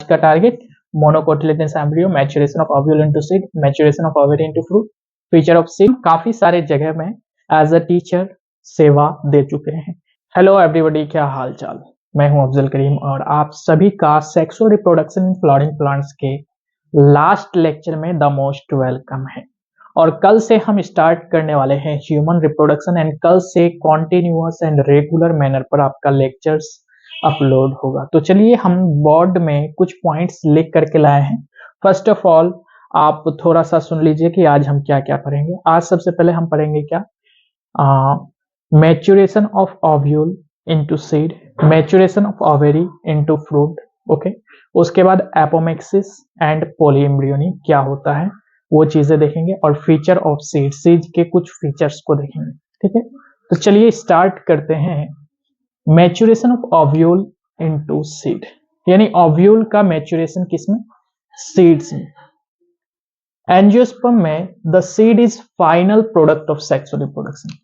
का target monocotyledonous embryo, maturation of ovule into seed, maturation of ovary into fruit, feature of seed. काफी सारे जगह में as a teacher सेवा दे चुके हैं। हेलो एवरीबॉडी, क्या हाल चाल। मैं हूं अफजल करीम और आप सभी का sexual reproduction in flowering plants के लास्ट लेक्चर में द मोस्ट वेलकम है। और कल से हम स्टार्ट करने वाले हैं ह्यूमन रिप्रोडक्शन एंड कल से कॉन्टिन्यूअस एंड रेगुलर मैनर पर आपका लेक्चर्स अपलोड होगा। तो चलिए हम बोर्ड में कुछ पॉइंट्स लिख करके लाए हैं। फर्स्ट ऑफ ऑल आप थोड़ा सा सुन लीजिए कि आज हम क्या क्या पढ़ेंगे। आज सबसे पहले हम पढ़ेंगे क्या, maturation of ovule into seed, maturation of ovary into fruit, okay. उसके बाद एपोमेक्सिस एंड पॉलीएम्ब्रियोनी क्या होता है वो चीजें देखेंगे, और फीचर ऑफ सीड, सीड के कुछ फीचर्स को देखेंगे, ठीक है। तो चलिए स्टार्ट करते हैं। Maturation of ovule into seed, यानी ओव्यूल का मैच्योरेशन किसमें, सीड्स में। एंजियोस्पर्म में the seed is final product of sexual reproduction.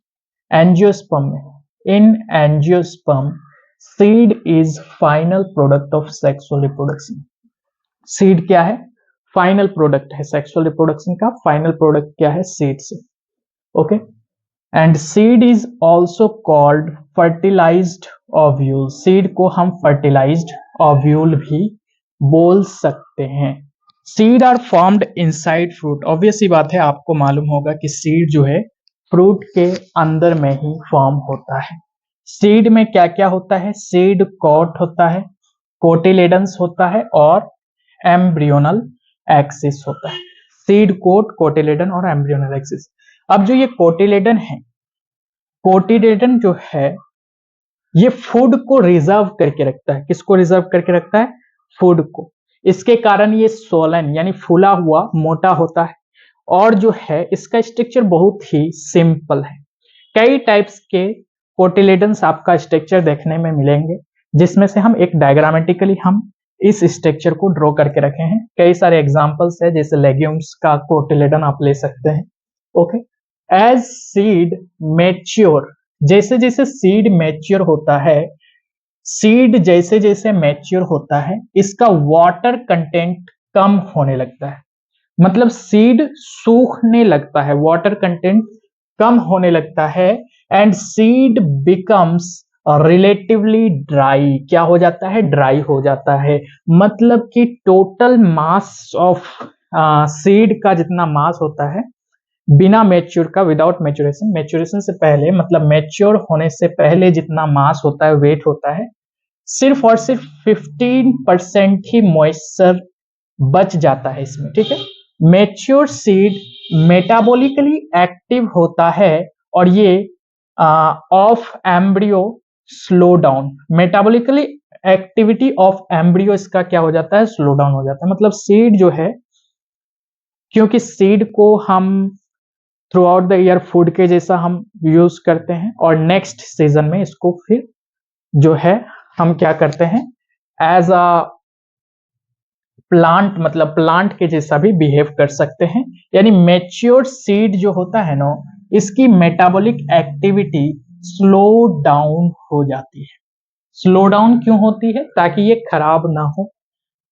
Angiosperm में, in angiosperm seed is final product of sexual reproduction. Seed क्या है, फाइनल प्रोडक्ट है सेक्सुअल रिप्रोडक्शन का। फाइनल प्रोडक्ट क्या है, सीड से, okay. And seed is also called fertilized ovule. Seed को हम फर्टिलाइज्ड ओव्यूल भी बोल सकते हैं। Seed are formed inside fruit. Obvious सी बात है, आपको मालूम होगा कि सीड जो है फ्रूट के अंदर में ही फॉर्म होता है। सीड में क्या क्या होता है, सीड कोट होता है, कोटिलेडन्स होता है और एम्ब्रियोनल एक्सिस होता है। सीड कोट, कोटिलेडन और एम्ब्रियोनल एक्सिस। अब जो ये कोटिलेडन है, कोटिलेडन जो है ये फूड को रिजर्व करके रखता है। किसको रिजर्व करके रखता है, फूड को। इसके कारण ये सोलन यानी फूला हुआ मोटा होता है। और जो है इसका स्ट्रक्चर बहुत ही सिंपल है। कई टाइप्स के कोटिलेडन्स आपका स्ट्रक्चर देखने में मिलेंगे, जिसमें से हम एक डायग्रामेटिकली हम इस स्ट्रक्चर को ड्रॉ करके रखे हैं। कई सारे एग्जांपल्स है, जैसे लेग्यूम्स का कोटिलेडन आप ले सकते हैं, ओके। एज सीड मैच्योर, जैसे जैसे सीड मैच्योर होता है, सीड जैसे जैसे मैच्योर होता है इसका वाटर कंटेंट कम होने लगता है। मतलब सीड सूखने लगता है, वाटर कंटेंट कम होने लगता है। And seed becomes relatively dry. क्या हो जाता है, ड्राई हो जाता है। मतलब कि टोटल मास ऑफ सीड का जितना मास होता है बिना मैच्योर का, विदाउट मैच्योरेशन, मैच्योरेशन से पहले मतलब मैच्योर होने से पहले जितना मास होता है, वेट होता है, सिर्फ और सिर्फ 15% ही मॉइस्चर बच जाता है इसमें, ठीक है। मैच्योर सीड मेटाबॉलिकली एक्टिव होता है और ये of embryo slow down. Metabolically activity of embryo इसका क्या हो जाता है, स्लो डाउन हो जाता है। मतलब सीड जो है, क्योंकि सीड को हम through out the year food के जैसा हम यूज करते हैं और नेक्स्ट सीजन में इसको फिर जो है हम क्या करते हैं, एज अ प्लांट, मतलब प्लांट के जैसा भी बिहेव कर सकते हैं। यानी मैच्योर सीड जो होता है ना, इसकी मेटाबॉलिक एक्टिविटी स्लो डाउन हो जाती है। स्लो डाउन क्यों होती है, ताकि ये खराब ना हो।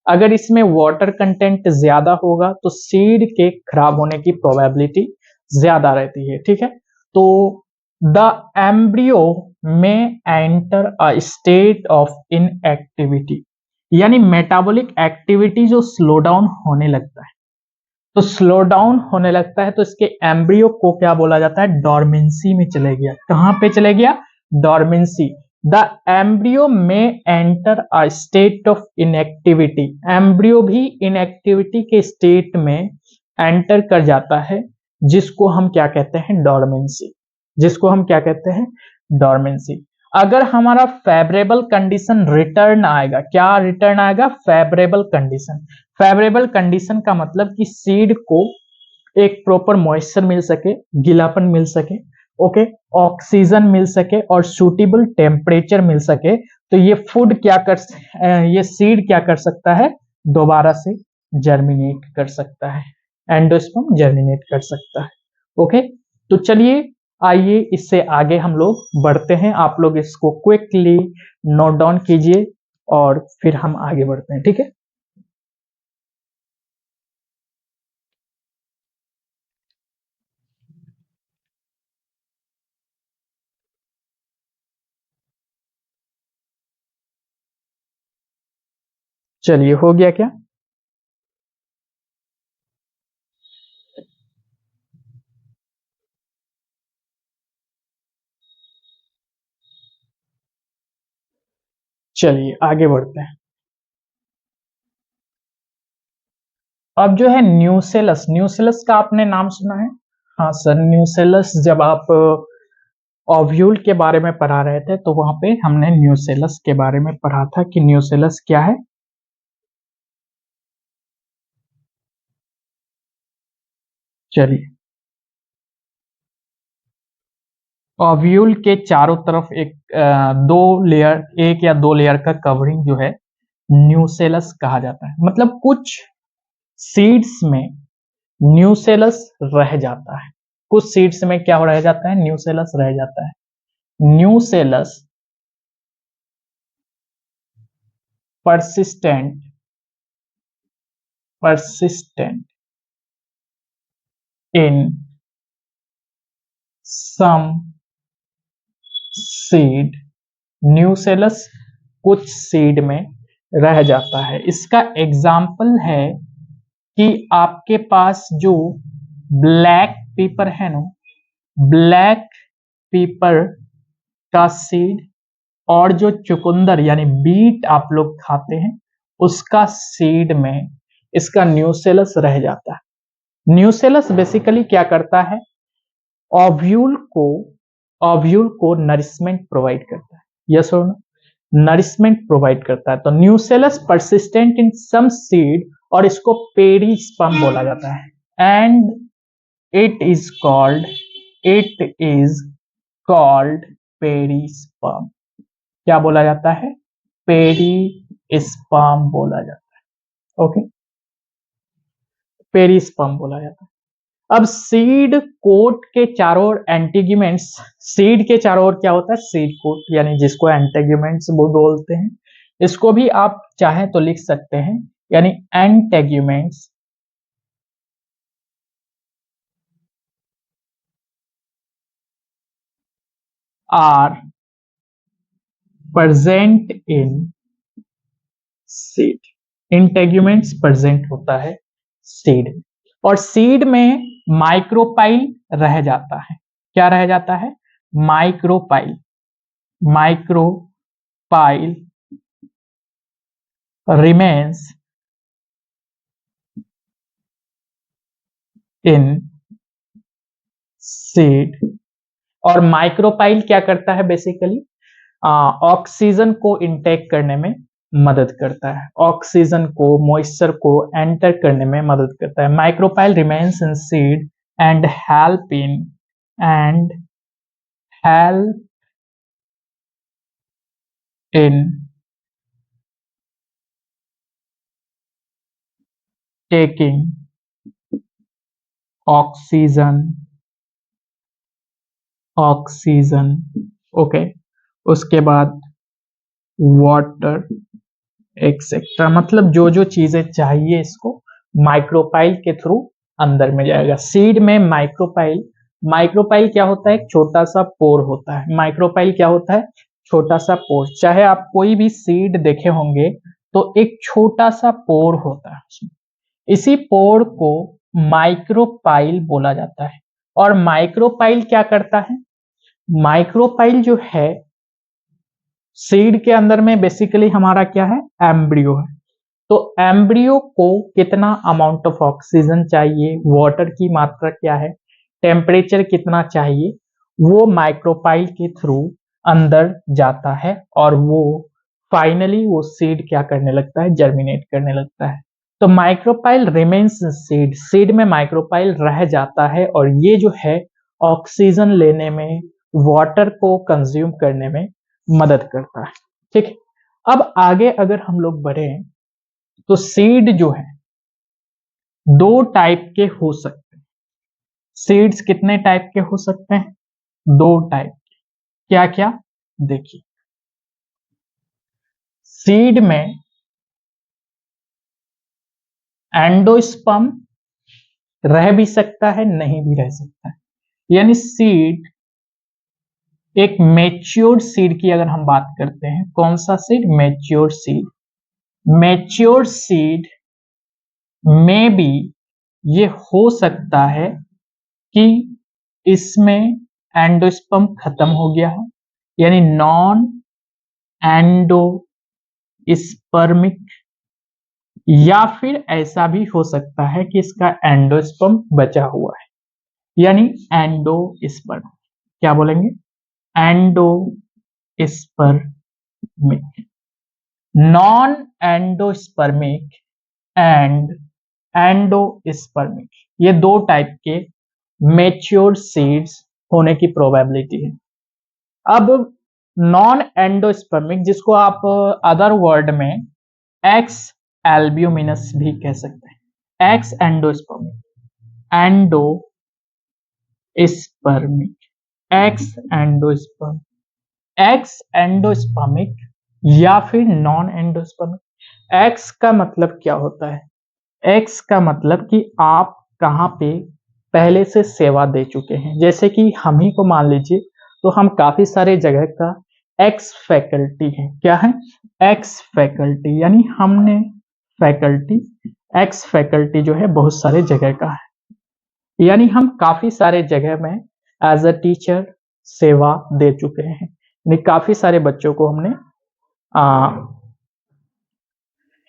अगर इसमें वाटर कंटेंट ज्यादा होगा तो सीड के खराब होने की प्रोबेबिलिटी ज्यादा रहती है, ठीक है। तो द एम्ब्रियो में enter a state of inactivity, यानी मेटाबॉलिक एक्टिविटी जो स्लो डाउन होने लगता है। तो स्लो डाउन होने लगता है तो इसके एम्ब्रियो को क्या बोला जाता है, डॉर्मेंसी में चले गया। कहां पे चले गया, डॉर्मेंसी। द एम्ब्रियो में enter a state of inactivity. Embryo भी इनएक्टिविटी के स्टेट में एंटर कर जाता है, जिसको हम क्या कहते हैं, डॉर्मेंसी। जिसको हम क्या कहते हैं, डॉर्मेंसी। अगर हमारा फेवरेबल कंडीशन रिटर्न आएगा, क्या रिटर्न आएगा, फेवरेबल कंडीशन। फेवरेबल कंडीशन का मतलब कि सीड को एक प्रॉपर मॉइस्चर मिल सके, गीलापन मिल सके, ओके, ऑक्सीजन मिल सके और सूटेबल टेम्परेचर मिल सके, तो ये फूड क्या कर, ये सीड क्या कर सकता है, दोबारा से जर्मिनेट कर सकता है, एंडोस्पर्म जर्मिनेट कर सकता है, ओके। तो चलिए आइए इससे आगे हम लोग बढ़ते हैं। आप लोग इसको क्विकली नोट डाउन कीजिए और फिर हम आगे बढ़ते हैं, ठीक है। चलिए, हो गया क्या? चलिए आगे बढ़ते हैं। अब जो है न्यूसेलस, न्यूसेलस का आपने नाम सुना है? हाँ सर, न्यूसेलस जब आप ओव्यूल के बारे में पढ़ा रहे थे तो वहां पे हमने न्यूसेलस के बारे में पढ़ा था कि न्यूसेलस क्या है। चलिए, ओव्यूल के चारों तरफ एक दो लेयर, एक या दो लेयर का कवरिंग जो है न्यूसेलस कहा जाता है। मतलब कुछ सीड्स में न्यूसेलस रह जाता है, कुछ सीड्स में क्या रह जाता है? न्यूसेलस रह जाता है। Nucellus persistent persistent in some seed, nucellus कुछ सीड में रह जाता है। इसका एग्जाम्पल है कि आपके पास जो ब्लैक पेपर है ना, ब्लैक पेपर का सीड, और जो चुकंदर यानी बीट आप लोग खाते हैं उसका सीड में इसका न्यूसेलस रह जाता है। न्यूसेलस बेसिकली क्या करता है? ओव्यूल को ओव्यूल को नरिशमेंट प्रोवाइड करता है। यस और नो? नरिशमेंट प्रोवाइड करता है। तो न्यूसेलस परसिस्टेंट इन सम सीड, और इसको पेरिस्पर्म बोला जाता है। And it is called it is called perisperm. क्या बोला जाता है? पेरिस्पर्म बोला जाता है। ओके, पेरिस्पर्म बोला जाता है। अब सीड कोट के चारों ओर एंटीग्यूमेंट्स, सीड के चारों ओर क्या होता है? सीड कोट, यानी जिसको एंटीग्यूमेंट्स वो बोलते हैं। इसको भी आप चाहें तो लिख सकते हैं, यानी integuments are present in seed. Integuments present होता है सीड, और सीड में माइक्रोपाइल रह जाता है। क्या रह जाता है? Micropyle. Micropyle remains in seed. और माइक्रोपाइल क्या करता है? बेसिकली ऑक्सीजन को इंटेक करने में मदद करता है, ऑक्सीजन को, मॉइस्चर को एंटर करने में मदद करता है। Micropyle remains in seed and and help in taking oxygen oxygen okay. उसके बाद वाटर एक्सेट्रा, मतलब जो जो चीजें चाहिए इसको माइक्रोपाइल के थ्रू अंदर में जाएगा। सीड में माइक्रोपाइल, माइक्रोपाइल क्या होता है? एक छोटा सा पोर होता है। माइक्रोपाइल क्या होता है? छोटा सा पोर। चाहे आप कोई भी सीड देखे होंगे तो एक छोटा सा पोर होता है उसमें। इसी पोर को माइक्रोपाइल बोला जाता है। और माइक्रोपाइल क्या करता है? माइक्रोपाइल जो है सीड के अंदर में बेसिकली हमारा क्या है? एम्ब्रियो है। तो एम्ब्रियो को कितना अमाउंट ऑफ ऑक्सीजन चाहिए, वाटर की मात्रा क्या है, टेम्परेचर कितना चाहिए, वो माइक्रोपाइल के थ्रू अंदर जाता है, और वो फाइनली वो सीड क्या करने लगता है? जर्मिनेट करने लगता है। तो माइक्रोपाइल रिमेन्स सीड, सीड में माइक्रोपाइल रह जाता है, और ये जो है ऑक्सीजन लेने में, वाटर को कंज्यूम करने में मदद करता है। ठीक है, अब आगे अगर हम लोग बढ़े तो सीड जो है दो टाइप के हो सकते हैं। सीड्स कितने टाइप के हो सकते हैं? दो टाइप के। क्या क्या? देखिए, सीड में एंडोस्पर्म रह भी सकता है, नहीं भी रह सकता है। यानी सीड, एक मैच्योर्ड सीड की अगर हम बात करते हैं, कौन सा seed? Matured seed. Mature seed में भी ये हो सकता है कि इसमें एंडोस्पर्म खत्म हो गया है, यानी नॉन एंडोस्पर्मिक, या फिर ऐसा भी हो सकता है कि इसका एंडोस्पर्म बचा हुआ है, यानी एंडोस्पर्म। क्या बोलेंगे? Endospermic, non endospermic and endospermic, ये दो टाइप के मैच्योर सीड्स होने की प्रोबेबिलिटी है। अब नॉन एंडोस्पर्मिक, जिसको आप अदर वर्ड में एक्स एल्ब्यूमिनस भी कह सकते हैं, x endospermic, endospermic, x endosperm, x endospermic या फिर नॉन एंडोस्पर्मिक। एक्स का मतलब क्या होता है? एक्स का मतलब कि आप कहाँ पे पहले से सेवा दे चुके हैं, जैसे कि हम ही को मान लीजिए, तो हम काफी सारे जगह का एक्स फैकल्टी है। क्या है? एक्स फैकल्टी, यानी हमने फैकल्टी, एक्स फैकल्टी जो है बहुत सारे जगह का है, यानी हम काफी सारे जगह में एज अ टीचर सेवा दे चुके हैं, यानी काफी सारे बच्चों को हमने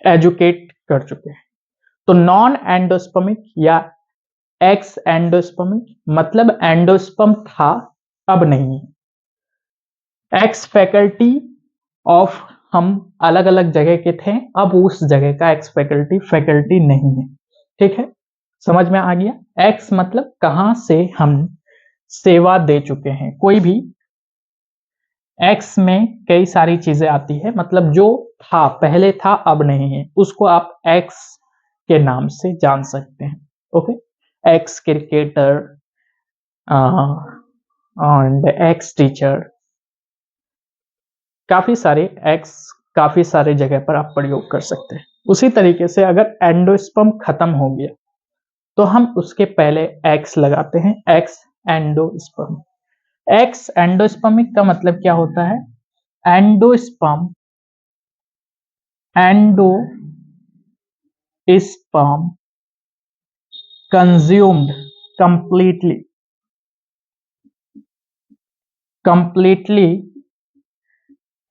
एजुकेट कर चुके हैं। तो नॉन एंडोस्पर्मिक या एक्स एंडोस्पर्मिक मतलब एंडोस्पर्म था, अब नहीं है। एक्स फैकल्टी ऑफ, हम अलग अलग जगह के थे, अब उस जगह का एक्स फैकल्टी फैकल्टी नहीं है। ठीक है, समझ में आ गया? एक्स मतलब कहां से हम सेवा दे चुके हैं। कोई भी एक्स में कई सारी चीजें आती है, मतलब जो था पहले था अब नहीं है, उसको आप एक्स के नाम से जान सकते हैं। Okay, x cricketer and x teacher, काफी सारे एक्स काफी सारे जगह पर आप प्रयोग कर सकते हैं। उसी तरीके से अगर एंडोस्पर्म खत्म हो गया तो हम उसके पहले एक्स लगाते हैं, एक्स एंडोस्पर्म। एक्स एंडोस्पर्मिक का मतलब क्या होता है? Endosperm, endosperm consumed completely, completely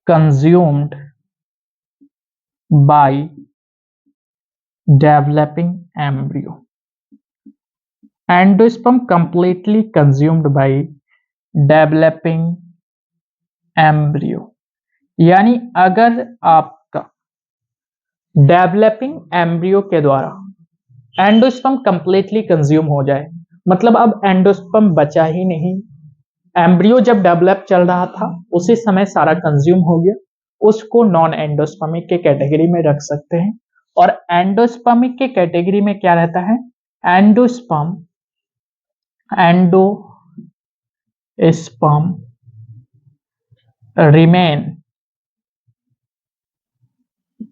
consumed by developing embryo, endosperm completely consumed by developing embryo, यानी अगर आपका डेवलपिंग एम्ब्रियो के द्वारा एंडोस्पर्म कंप्लीटली कंज्यूम हो जाए, मतलब अब एंडोस्पर्म बचा ही नहीं, एम्ब्रियो जब डेवलप चल रहा था उसी समय सारा कंज्यूम हो गया, उसको नॉन एंडोस्पर्मिक के कैटेगरी में रख सकते हैं। और एंडोस्पर्मिक के कैटेगरी में क्या रहता है? Endosperm, endosperm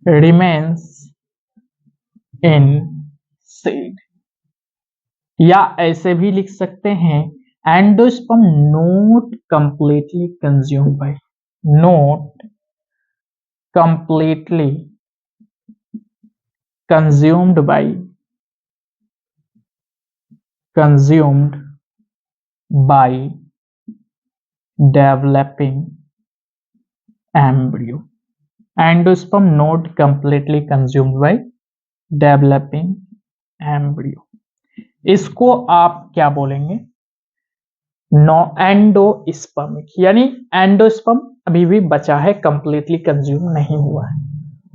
remains in seed, या ऐसे भी लिख सकते हैं endosperm not completely consumed by, not completely consumed by, consumed by developing embryo, endosperm not completely consumed by developing embryo। इसको आप क्या बोलेंगे? नो एंडोस्पर्मिक, यानी एंडोस्पर्म अभी भी बचा है, कंप्लीटली कंज्यूम नहीं हुआ है।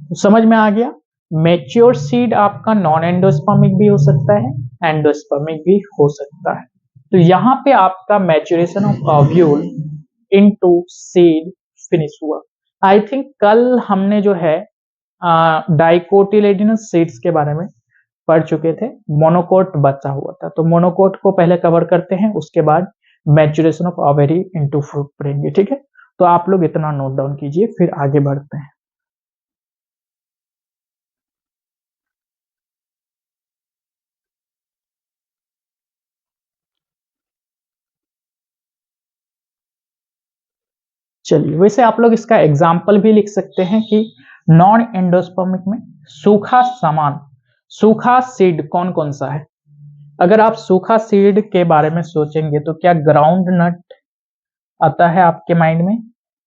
तो समझ में आ गया? मैच्योर सीड आपका नॉन एंडोस्पर्मिक भी हो सकता है, एंडोस्पर्मिक भी हो सकता है। तो यहाँ पे आपका maturation of ovule into seed finish हुआ। आई थिंक कल हमने जो है डाइकोटिलेडोनस सीड्स के बारे में पढ़ चुके थे, मोनोकोट बचा हुआ था, तो मोनोकोट को पहले कवर करते हैं, उसके बाद maturation of ovary into fruit पढ़ेंगे। ठीक है, तो आप लोग इतना नोट डाउन कीजिए, फिर आगे बढ़ते हैं। चलिए, वैसे आप लोग इसका एग्जाम्पल भी लिख सकते हैं कि नॉन एंडोस्पर्मिक में सूखा सामान, सूखा सीड कौन कौन सा है? अगर आप सूखा सीड के बारे में सोचेंगे तो क्या ग्राउंड नट आता है आपके माइंड में?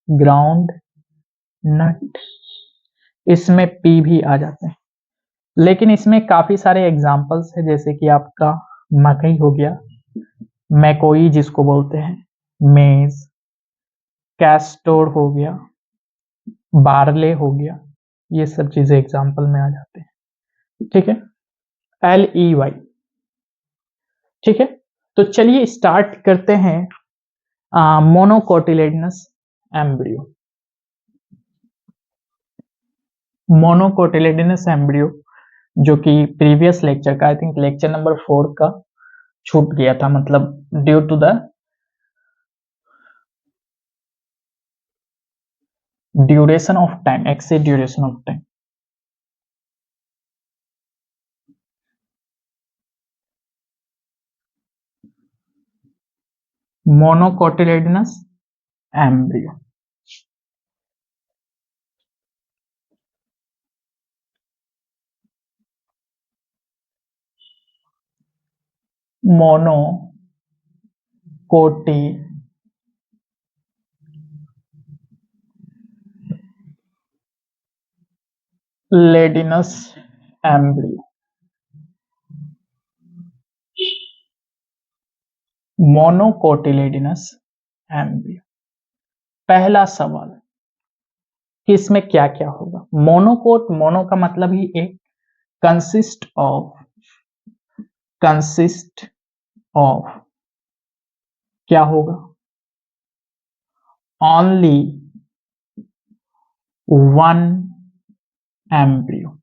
ग्राउंड नट, इसमें पी भी आ जाते हैं, लेकिन इसमें काफी सारे एग्जाम्पल्स है, जैसे कि आपका मकई हो गया, मैकोई जिसको बोलते हैं, मेज, कैस्टोर हो गया, बार्ले हो गया, ये सब चीजें एग्जाम्पल में आ जाते हैं। ठीक है, LEY। ठीक है, तो चलिए स्टार्ट करते हैं मोनोकोटिलेडनस एम्ब्रियो। मोनोकोटिलेडनस एम्ब्रियो जो कि प्रीवियस लेक्चर का, आई थिंक लेक्चर नंबर 4 का छूट गया था, मतलब due to the duration of time, exceed duration of time. Monocotyledonous embryo, monocotyledonous embryo. Monocotyledonous embryo, पहला सवाल कि इसमें क्या क्या होगा। मोनोकोट, मोनो का मतलब ही एक, कंसिस्ट ऑफ क्या होगा? ओनली वन एम्ब्रियो,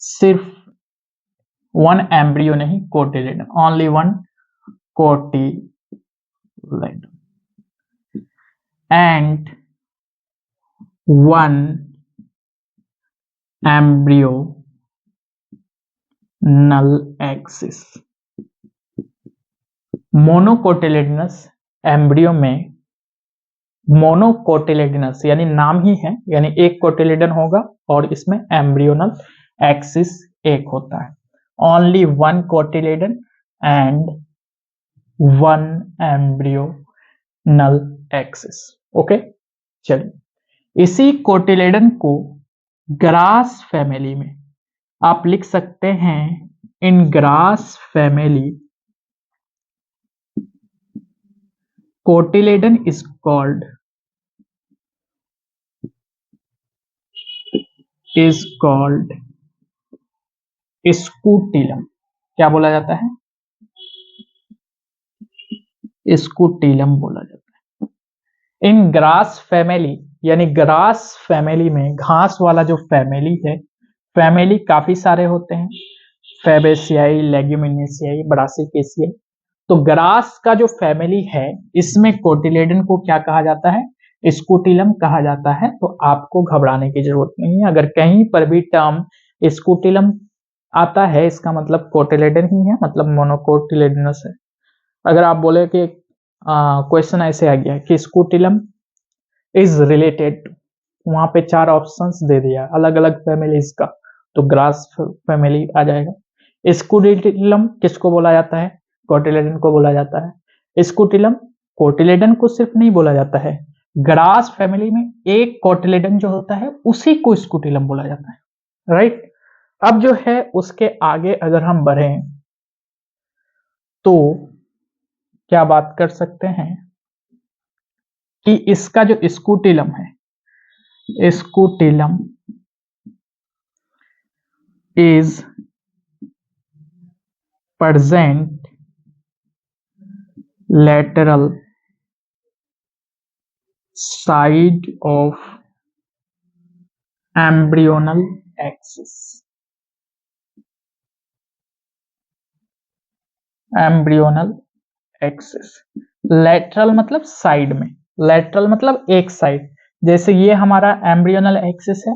सिर्फ वन एम्ब्रियो नहीं, cotyledon, only one cotyledon and one embryonal axis. Monocotyledonous embryo में, मोनोकोटिलेडनस यानी नाम ही है, यानी एक कोटिलेडन होगा और इसमें एम्ब्रियोनल एक्सिस एक होता है। Only one cotyledon and one embryonal axis. Okay, चलिए इसी कोटिलेडन को ग्रास फैमिली में आप लिख सकते हैं, in grass family cotyledon is called scutellum. क्या बोला जाता है? स्कूटिलम बोला जाता है। इन ग्रास फैमिली, यानी ग्रास फैमिली में घास वाला जो फैमिली है, फैमिली काफी सारे होते हैं, फैबेसियाई, लेग्यूमिनेसियाई, ब्रासिकेसियाई। तो ग्रास का जो फैमिली है, इसमें कोटिलेडन को क्या कहा जाता है? स्कूटिलम कहा जाता है। तो आपको घबराने की जरूरत नहीं है, अगर कहीं पर भी टर्म स्कूटिलम आता है, इसका मतलब कोटिलेडन ही है, मतलब मोनोकोटिलेडनस है। अगर आप बोले कि क्वेश्चन ऐसे आ गया कि स्कूटिलम इज रिलेटेड, वहां पे 4 ऑप्शंस दे दिया अलग अलग फैमिलीज का, तो ग्रास फैमिली आ जाएगा। स्कूटिलम किसको बोला जाता है? कोटिलेडन को बोला जाता है। स्कूटिलम कोटिलेडन को सिर्फ नहीं बोला जाता है, ग्रास फैमिली में एक कोटिलेडन जो होता है उसी को स्कूटिलम बोला जाता है, राइट। अब जो है उसके आगे अगर हम बढ़ें तो क्या बात कर सकते हैं कि इसका जो स्कूटिलम है, scutellum is present lateral side of embryonal axis। Embryonal axis, lateral मतलब साइड में, लेटरल मतलब एक साइड, जैसे ये हमारा एम्ब्रियोनल एक्सिस है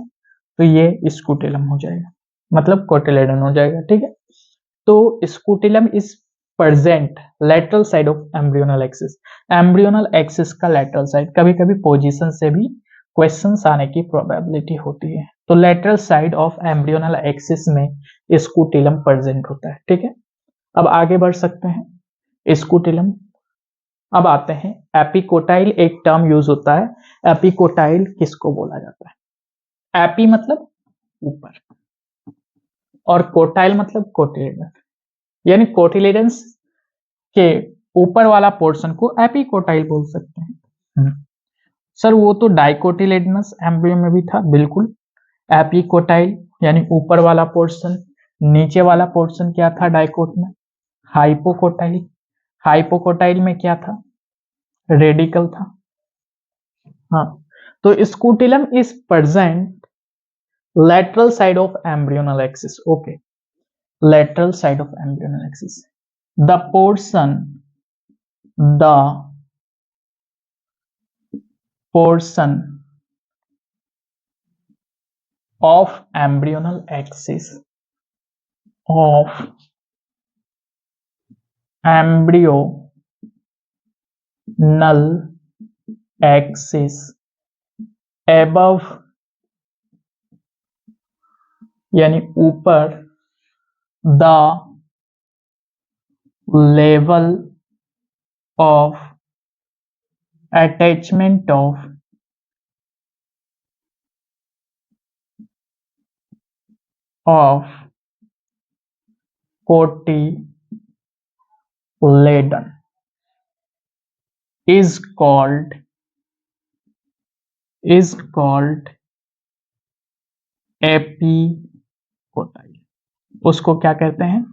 तो ये स्कूटिलम हो जाएगा, मतलब कोटिलेडन हो जाएगा। ठीक है, तो scutellum is present lateral side of embryonal axis. Embryonal axis का लेटरल साइड, कभी कभी पोजीशन से भी क्वेश्चंस आने की प्रोबेबिलिटी होती है। तो lateral side of embryonal axis में स्कूटेलम प्रेजेंट होता है। ठीक है, अब आगे बढ़ सकते हैं। स्कूटेलम, अब आते हैं एपिकोटाइल। एक टर्म यूज होता है, एपिकोटाइल किसको बोला जाता है? एपी मतलब ऊपर और कोटाइल मतलब कोटिलेडन, यानी कोटिलेडन्स के ऊपर वाला पोर्शन को एपिकोटाइल बोल सकते हैं। सर वो तो डाइकोटिलेडनस एम्ब्रियो में भी था, बिल्कुल। एपिकोटाइल यानी ऊपर वाला पोर्शन, नीचे वाला पोर्शन क्या था डाइकोट में? हाइपोकोटाइल। हाइपोकोटाइल में क्या था? रेडिकल था। हाँ, तो scutellum is present lateral side of embryonal axis. Okay, lateral side of embryonal axis. The portion of embryonal axis of embryonal axis above यानी ऊपर the level of attachment of cotyledon is called epicotyl. उसको क्या कहते हैं?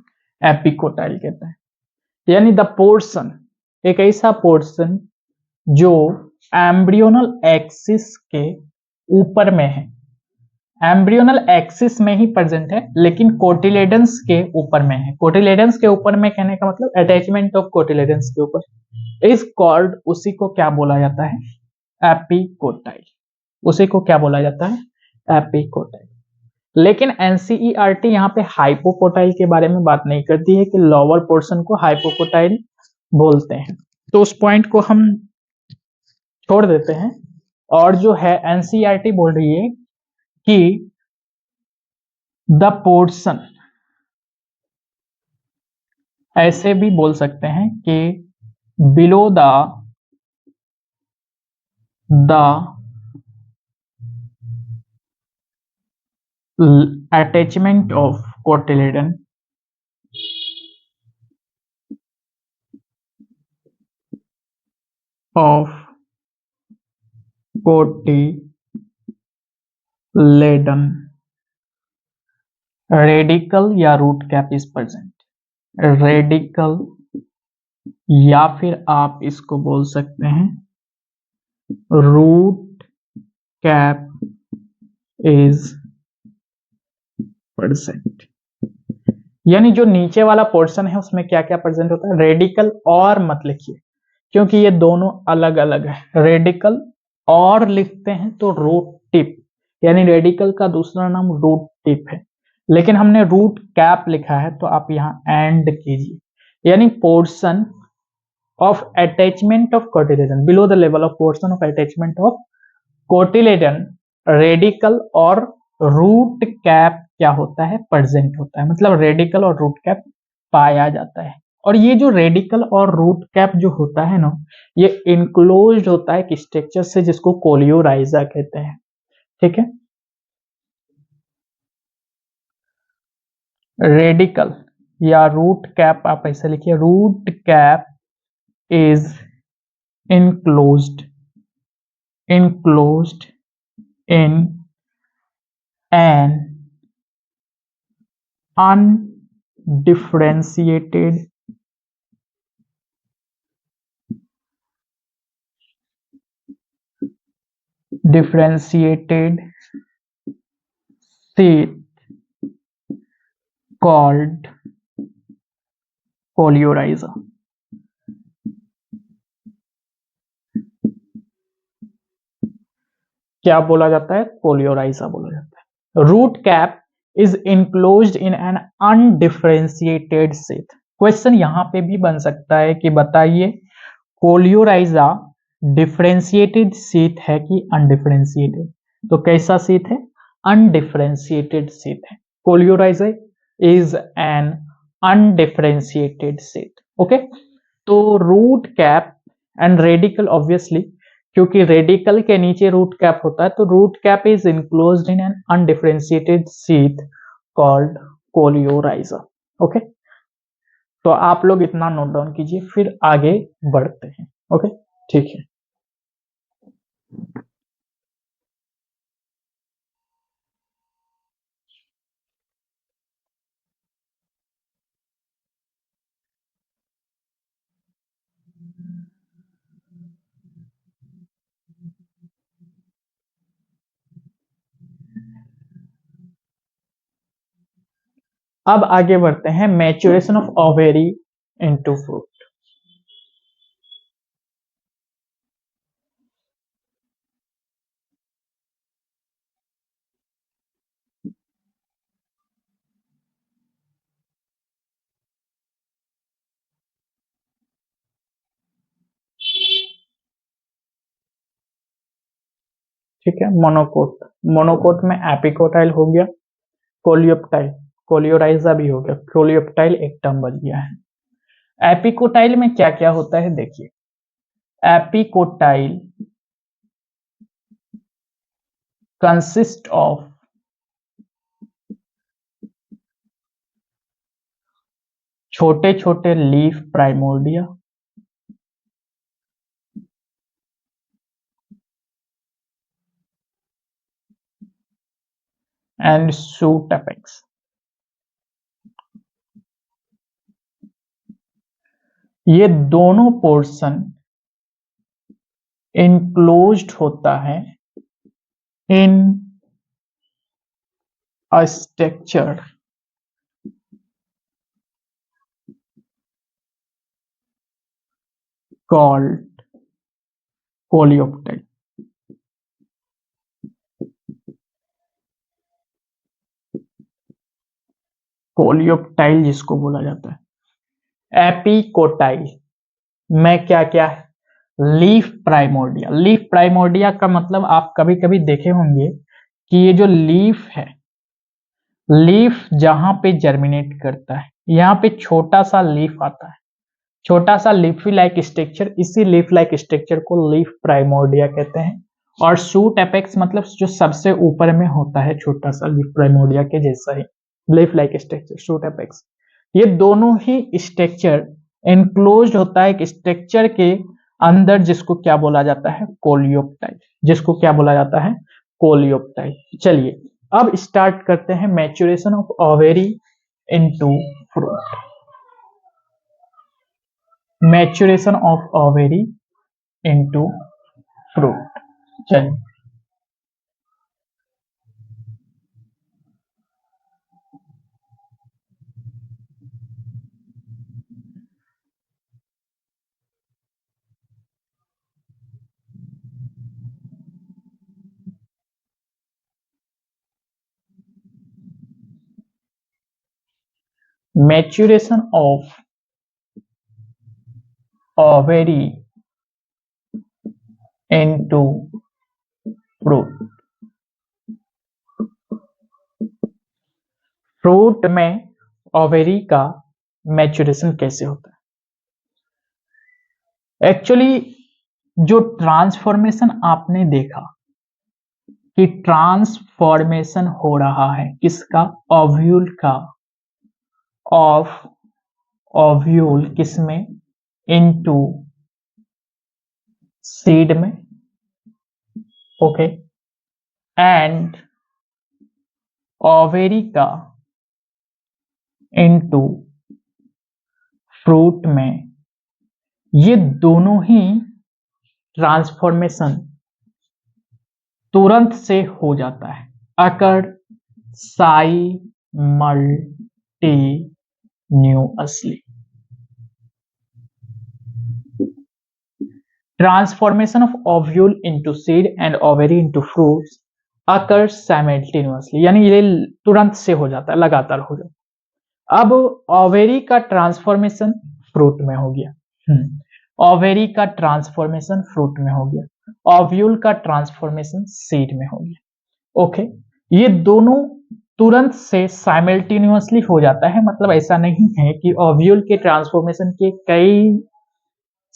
Epicotyl कहते हैं। यानी the portion, एक ऐसा पोर्शन जो एम्ब्रियोनल एक्सिस के ऊपर में है, एम्ब्रियोनल एक्सिस में ही प्रेजेंट है लेकिन कोटिलेडन्स के ऊपर में है। कोटिलेडन्स के ऊपर में कहने का मतलब अटैचमेंट ऑफ कोटिलेडन्स के ऊपर, इस कॉल्ड, उसी को क्या बोला जाता है? एपिकोटाइल। उसी को क्या बोला जाता है? एपिकोटाइल। लेकिन एनसीईआरटी यहाँ पे हाइपोकोटाइल के बारे में बात नहीं करती है कि लोअर पोर्शन को हाइपोकोटाइल बोलते हैं, तो उस पॉइंट को हम छोड़ देते हैं। और जो है एनसीईआरटी बोल रही है कि द पोर्शन, ऐसे भी बोल सकते हैं कि below the attachment of cotyledon radicle या root cap is present. Radicle या फिर आप इसको बोल सकते हैं रूट कैप इज प्रेजेंट। यानी जो नीचे वाला पोर्शन है उसमें क्या क्या प्रेजेंट होता है? रेडिकल और मत लिखिए क्योंकि ये दोनों अलग अलग है। रेडिकल और लिखते हैं तो रूट टिप, यानी रेडिकल का दूसरा नाम रूट टिप है, लेकिन हमने रूट कैप लिखा है तो आप यहाँ एंड कीजिए। यानी portion of attachment of cotyledon below the level of portion of attachment of cotyledon, radical और रूट कैप क्या होता है? प्रेजेंट होता है। मतलब रेडिकल और रूट कैप पाया जाता है। और ये जो रेडिकल और रूट कैप जो होता है ना, ये इनक्लोज्ड होता है एक स्ट्रक्चर से जिसको कोलियोराइजा कहते हैं। ठीक है, रेडिकल या रूट कैप आप ऐसे लिखिए, root cap is enclosed in an undifferentiated sheath called coleorhiza. क्या बोला जाता है? कोलियोराइजा बोला जाता है। Root cap is enclosed in an undifferentiated sheath. Question यहां पे भी बन सकता है कि बताइए कोलियोराइजा डिफरेंशिएटेड शीथ है कि अनडिफरेंशिएटेड? तो कैसा शीथ है? अनडिफरेंशिएटेड शीथ है। Coleorhiza is an undifferentiated sheath. Okay, तो root cap and radicle, obviously क्योंकि रेडिकल के नीचे रूट कैप होता है, तो root cap is enclosed in an undifferentiated sheath called coleorhiza. Okay, तो आप लोग इतना नोट डाउन कीजिए, फिर आगे बढ़ते हैं। ओके, ठीक है। अब आगे बढ़ते हैं, maturation of ovary into fruit. ठीक है, मोनोकोट, मोनोकोट में एपिकोटाइल हो गया, कोलियोप्टाइल, कोलियोराइजा भी हो गया, कोलियोप्टाइल एक टर्म बच गया है। एपिकोटाइल में क्या क्या होता है देखिए, एपिकोटाइल कंसिस्ट ऑफ छोटे छोटे leaf primordia and shoot apex. ये दोनों पोर्शन इनक्लोज्ड होता है in a structure called coleoptile. Coleoptile जिसको बोला जाता है। एपिकोटाइल में क्या क्या है? Leaf primordia. लीफ प्राइमोर्डिया का मतलब आप कभी कभी देखे होंगे कि ये जो लीफ है, लीफ जहां पे जर्मिनेट करता है, यहाँ पे छोटा सा लीफ आता है, छोटा सा लीफी लाइक स्ट्रक्चर, इसी लीफ लाइक स्ट्रक्चर को लीफ प्राइमोर्डिया कहते हैं। और शूट एपेक्स मतलब जो सबसे ऊपर में होता है, छोटा सा लीफ प्राइमोर्डिया के जैसा ही leaf like structure, shoot apex. ये दोनों ही स्ट्रक्चर एनक्लोज्ड होता है एक स्ट्रक्चर के अंदर, जिसको क्या बोला जाता है? कोलियोप्टाइल। जिसको क्या बोला जाता है? कोलियोप्टाइल। चलिए अब स्टार्ट करते हैं maturation of ovary into fruit. Maturation of ovary into fruit. चलिए maturation of ovary into fruit। Fruit में ओवेरी का मैच्योरेशन कैसे होता है? एक्चुअली जो ट्रांसफॉर्मेशन आपने देखा कि ट्रांसफॉर्मेशन हो रहा है किसका? ओव्यूल का। ऑफ ओव्यूल किसमें? इनटू सीड में। ओके, एंड ओवेरी का इनटू फ्रूट में। ये दोनों ही ट्रांसफॉर्मेशन तुरंत से हो जाता है, occur simultaneously. Transformation of ovule into seed and ovary into fruits occur simultaneously, यानी ये तुरंत से हो जाता है, लगातार हो जाता है। अब ओवेरी का ट्रांसफॉर्मेशन फ्रूट में हो गया, ओवेरी का ट्रांसफॉर्मेशन फ्रूट में हो गया, ओव्यूल का ट्रांसफॉर्मेशन सीड में हो गया। ओके, ये दोनों तुरंत से साइमल्टेनियसली हो जाता है, मतलब ऐसा नहीं है कि ओव्यूल के ट्रांसफॉर्मेशन के कई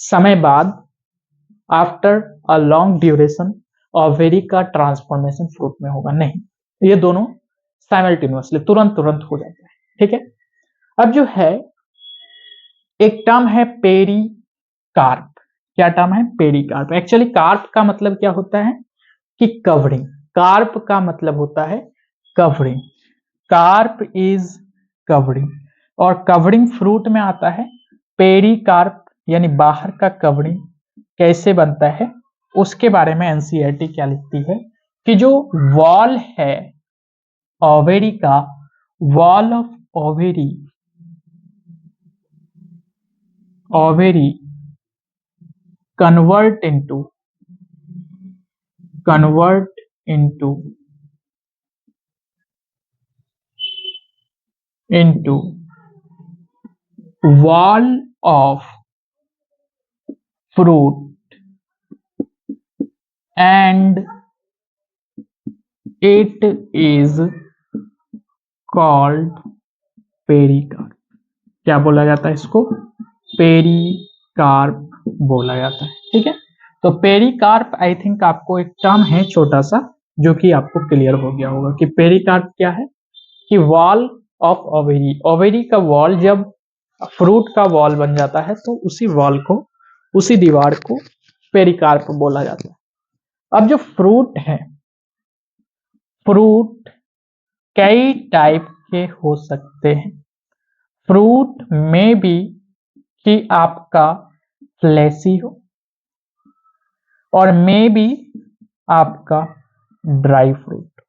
समय बाद after a long duration ovary का ट्रांसफॉर्मेशन फ्रूट में होगा, नहीं, ये दोनों साइमल्टेनियसली तुरंत तुरंत हो जाता है। ठीक है, अब जो है एक टर्म है पेरी कार्प। क्या टर्म है? पेरिकार्प। एक्चुअली कार्प का मतलब क्या होता है कि कवरिंग, कार्प का मतलब होता है कवरिंग, कार्प इज कवरिंग, और कवरिंग फ्रूट में आता है। पेरिकार्प यानी बाहर का कवरिंग कैसे बनता है उसके बारे में एनसीईआरटी क्या लिखती है कि जो वॉल है ओवेरी का, wall of ovary, ovary convert into wall of fruit and it is called pericarp. क्या बोला जाता है इसको? पेरिकार्प बोला जाता है। ठीक है, तो पेरिकार्प आई थिंक आपको एक टर्म है छोटा सा जो कि आपको क्लियर हो गया होगा कि पेरिकार्प क्या है, कि वॉल ऑफ ओवेरी, ओवेरी का वॉल जब फ्रूट का वॉल बन जाता है तो उसी वॉल को, उसी दीवार को पेरिकार्प बोला जाता है। अब जो फ्रूट है, फ्रूट कई टाइप के हो सकते हैं। फ्रूट में भी कि आपका फ्लैसी हो और में भी आपका ड्राई फ्रूट।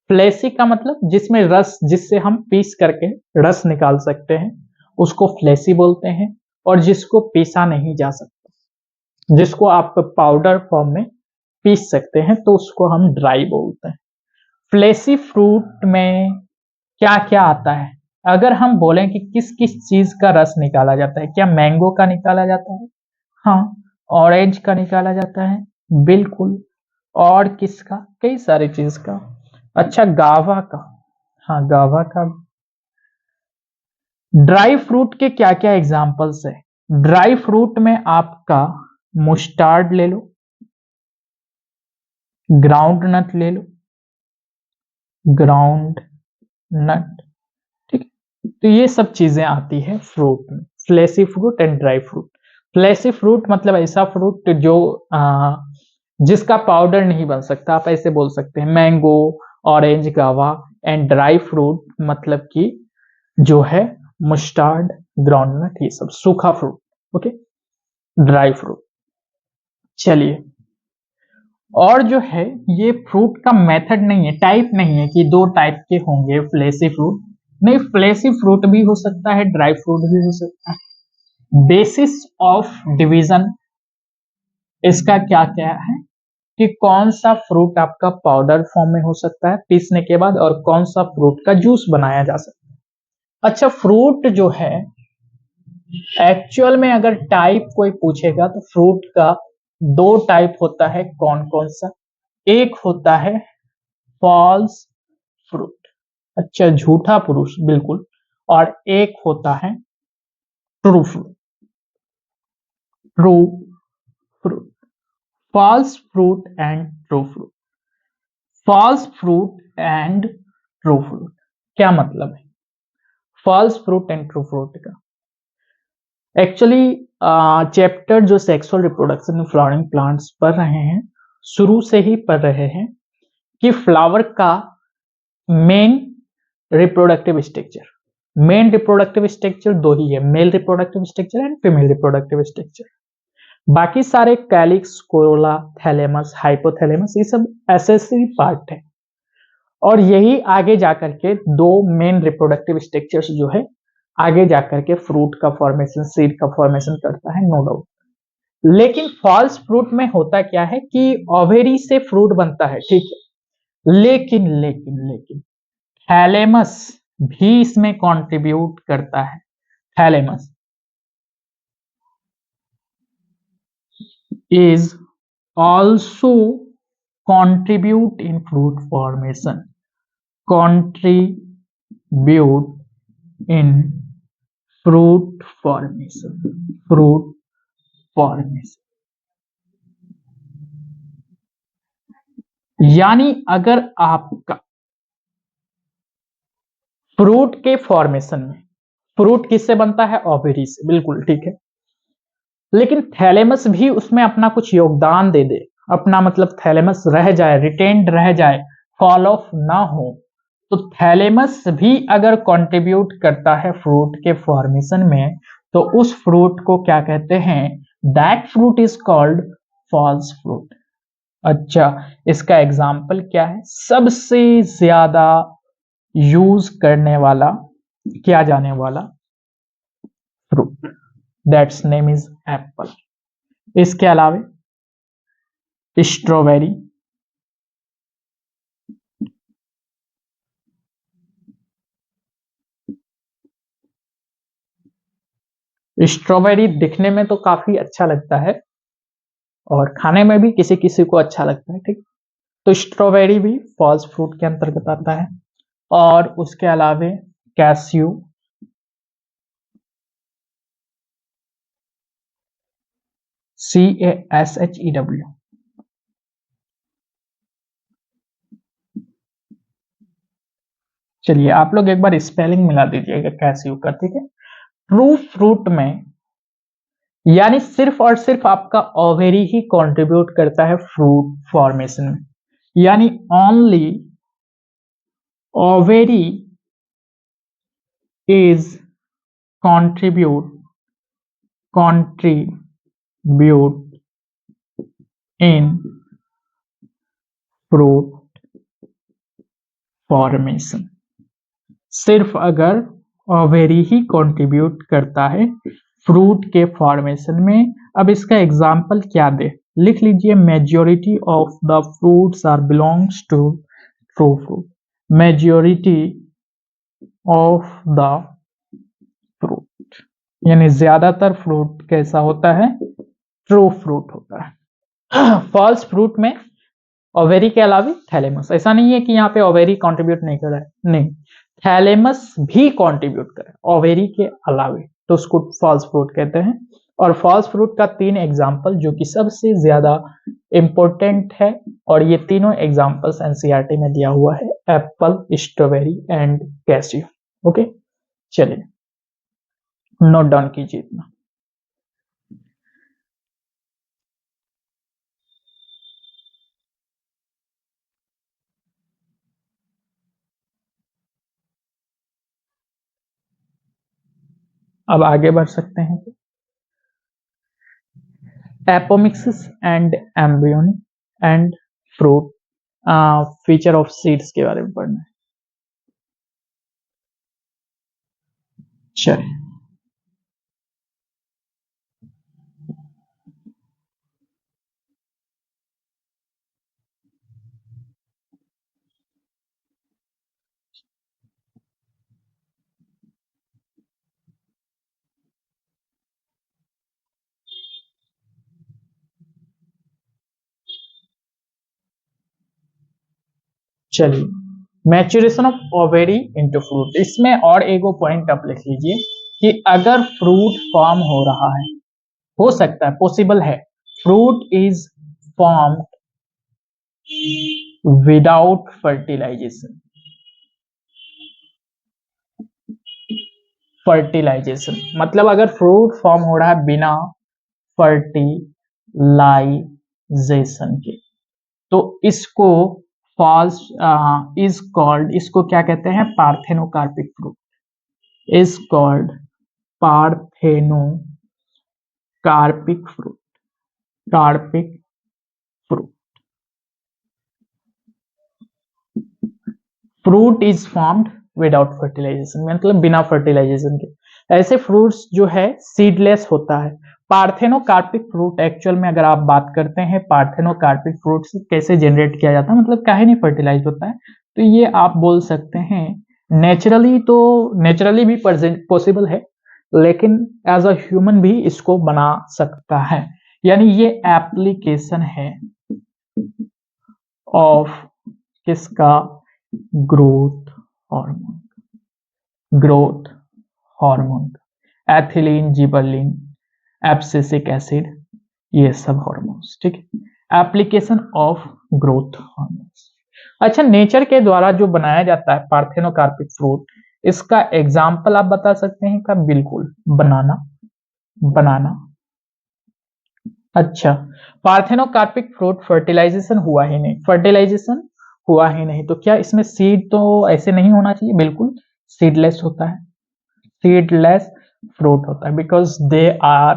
फ्लैसी का मतलब जिसमें रस, जिससे हम पीस करके रस निकाल सकते हैं उसको फ्लैसी बोलते हैं, और जिसको पीसा नहीं जा सकता, जिसको आप पाउडर फॉर्म में पीस सकते हैं तो उसको हम ड्राई बोलते हैं। फ्लैसी फ्रूट में क्या क्या आता है? अगर हम बोलें कि किस किस चीज का रस निकाला जाता है, क्या मैंगो का निकाला जाता है? हाँ। ऑरेंज का निकाला जाता है, बिल्कुल। और किसका? कई सारी चीज का। अच्छा, गावा का, हाँ गावा का। ड्राई फ्रूट के क्या क्या एग्जाम्पल्स है? ड्राई फ्रूट में आपका मुस्टार्ड ले लो, ग्राउंड नट ले लो, ग्राउंड नट। ठीक है, तो ये सब चीजें आती है फ्रूट में, fleshy fruit and dry fruit. Fleshy fruit मतलब ऐसा फ्रूट जो जिसका पाउडर नहीं बन सकता, आप ऐसे बोल सकते हैं मैंगो, ऑरेंज, गावा। एंड ड्राई फ्रूट मतलब कि जो है मस्टर्ड, ग्राउंडनट, ये सब सूखा फ्रूट। Okay, dry fruit. चलिए, और जो है ये फ्रूट का मेथड नहीं है, टाइप नहीं है कि दो टाइप के होंगे फ्लेसी फ्रूट, नहीं, फ्लेसी फ्रूट भी हो सकता है, ड्राई फ्रूट भी हो सकता है। बेसिस ऑफ डिवीजन इसका क्या क्या है कि कौन सा फ्रूट आपका पाउडर फॉर्म में हो सकता है पीसने के बाद, और कौन सा फ्रूट का जूस बनाया जा सकता है। अच्छा, फ्रूट जो है एक्चुअल में अगर टाइप कोई पूछेगा तो फ्रूट का दो टाइप होता है, कौन कौन सा? एक होता है फॉल्स फ्रूट, अच्छा झूठा पुरुष, बिल्कुल। और एक होता है true fruit, true fruit. False fruit and true fruit, false fruit and true fruit क्या मतलब है? False fruit and true fruit का एक्चुअली चैप्टर जो sexual reproduction in flowering plants पढ़ रहे हैं, शुरू से ही पढ़ रहे हैं कि फ्लावर का main reproductive structure, main reproductive structure दो ही है, male reproductive structure and female reproductive structure. बाकी सारे कैलिक्स, कोरोला, थैलेमस, हाइपोथैलेमस, ये सब एसेसरी पार्ट है, और यही आगे जाकर के दो मेन रिप्रोडक्टिव स्ट्रक्चर्स जो है आगे जाकर के फ्रूट का फॉर्मेशन, सीड का फॉर्मेशन करता है, नो डाउट। लेकिन फॉल्स फ्रूट में होता क्या है कि ओवेरी से फ्रूट बनता है, ठीक है, लेकिन लेकिन लेकिन थैलेमस भी इसमें कंट्रीब्यूट करता है। Thalamus, is also contribute in fruit formation. Contribute in fruit formation. Fruit formation. यानी अगर आपका फ्रूट के फॉर्मेशन में, फ्रूट किससे बनता है? ओवेरी से, बिल्कुल ठीक है। लेकिन थैलेमस भी उसमें अपना कुछ योगदान दे दे, अपना मतलब थैलेमस रह जाए, रिटेन्ड रह जाए, फॉल ऑफ ना हो, तो थैलेमस भी अगर कंट्रीब्यूट करता है फ्रूट के फॉर्मेशन में, तो उस फ्रूट को क्या कहते हैं? That fruit is called false fruit. अच्छा, इसका एग्जाम्पल क्या है? सबसे ज्यादा यूज करने वाला, किया जाने वाला fruit, that's name is Apple. इसके अलावा स्ट्रॉबेरी, स्ट्रॉबेरी दिखने में तो काफी अच्छा लगता है और खाने में भी किसी किसी को अच्छा लगता है, ठीक। तो स्ट्रॉबेरी भी फॉल्स फ्रूट के अंतर्गत आता है। और उसके अलावा कैस्यू, CASHEW, चलिए आप लोग एक बार स्पेलिंग मिला दीजिएगा कैस्यू का, ठीक है। ट्रू फ्रूट में यानी सिर्फ और सिर्फ आपका ओवेरी ही कंट्रीब्यूट करता है फ्रूट फॉर्मेशन में, यानी only ovary is contribute in fruit formation। सिर्फ अगर ओवेरी ही कंट्रीब्यूट करता है फ्रूट के फॉर्मेशन में। अब इसका एग्जाम्पल क्या दे, लिख लीजिए, majority of the fruits are belongs to true fruit. Majority of the fruit यानी ज्यादातर फ्रूट कैसा होता है? ट्रू फ्रूट होता है। फॉल्स फ्रूट में ओवेरी के अलावा थैलेमस, ऐसा नहीं है कि यहाँ पे ओवेरी कंट्रीब्यूट नहीं कर रहा है, नहीं, थैलेमस भी कंट्रीब्यूट कर रहा है ओवेरी के अलावा, तो उसको फॉल्स फ्रूट कहते हैं। और फॉल्स फ्रूट का 3 एग्जाम्पल जो कि सबसे ज्यादा इंपॉर्टेंट है, और ये तीनों एग्जाम्पल्स एनसीईआरटी में दिया हुआ है, Apple, strawberry and cashew. Okay, चलिए नोट डाउन कीजिए इतना। अब आगे बढ़ सकते हैं। Apomixis and embryony and fruit, feature of seeds के बारे में पढ़ना है। चलिए चलिए maturation of ovary into fruit, इसमें और एगो पॉइंट आप लिख लीजिए कि अगर फ्रूट फॉर्म हो रहा है, हो सकता है, पॉसिबल है, fruit is form without fertilization. Fertilization मतलब अगर फ्रूट फॉर्म हो रहा है बिना फर्टिलाइजेशन के, तो इसको फॉल्स इज कॉल्ड, इसको क्या कहते हैं? Parthenocarpic fruit, is called parthenocarpic fruit, carpic fruit. Fruit is formed without fertilization, मतलब बिना फर्टिलाइजेशन के। ऐसे फ्रूट्स जो है सीडलेस होता है। पार्थेनोकार्पिक फ्रूट एक्चुअल में अगर आप बात करते हैं पार्थेनोकार्पिक फ्रूट से कैसे जनरेट किया जाता है, मतलब काहे नहीं फर्टिलाइज होता है, तो ये आप बोल सकते हैं नेचुरली, तो नेचुरली भी पॉसिबल है, लेकिन एज अ ह्यूमन भी इसको बना सकता है। यानी ये एप्लीकेशन है ऑफ किसका, growth hormone, growth hormone, ethylene, gibberellin, abscisic acid, ये सब हार्मोन्स, ठीक है, एप्लीकेशन ऑफ ग्रोथ हार्मोन्स। अच्छा, नेचर के द्वारा जो बनाया जाता है पार्थेनोकार्पिक फ्रूट, इसका एग्जाम्पल आप बता सकते हैं क्या? बिल्कुल, बनाना, बनाना। अच्छा, पार्थेनोकार्पिक फ्रूट फर्टिलाइजेशन हुआ ही नहीं, फर्टिलाइजेशन हुआ ही नहीं, तो क्या इसमें सीड तो ऐसे नहीं होना चाहिए? बिल्कुल सीडलेस होता है, सीडलेस फ्रूट होता है, because they are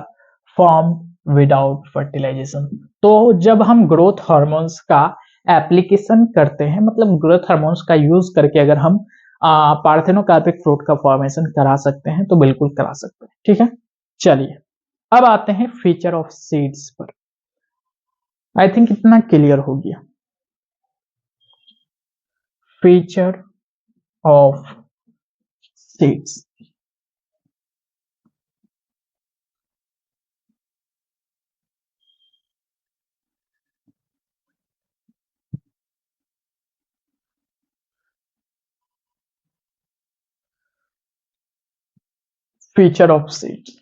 form without fertilization. तो जब हम ग्रोथ हार्मोन्स का एप्लीकेशन करते हैं, मतलब ग्रोथ हार्मोन्स का यूज करके अगर हम पार्थेनोकार्पिक फ्रूट का फॉर्मेशन करा सकते हैं तो बिल्कुल करा सकते हैं, ठीक है। चलिए, अब आते हैं फीचर ऑफ सीड्स पर। आई थिंक इतना क्लियर हो गया। Feature of seeds, feature of seeds,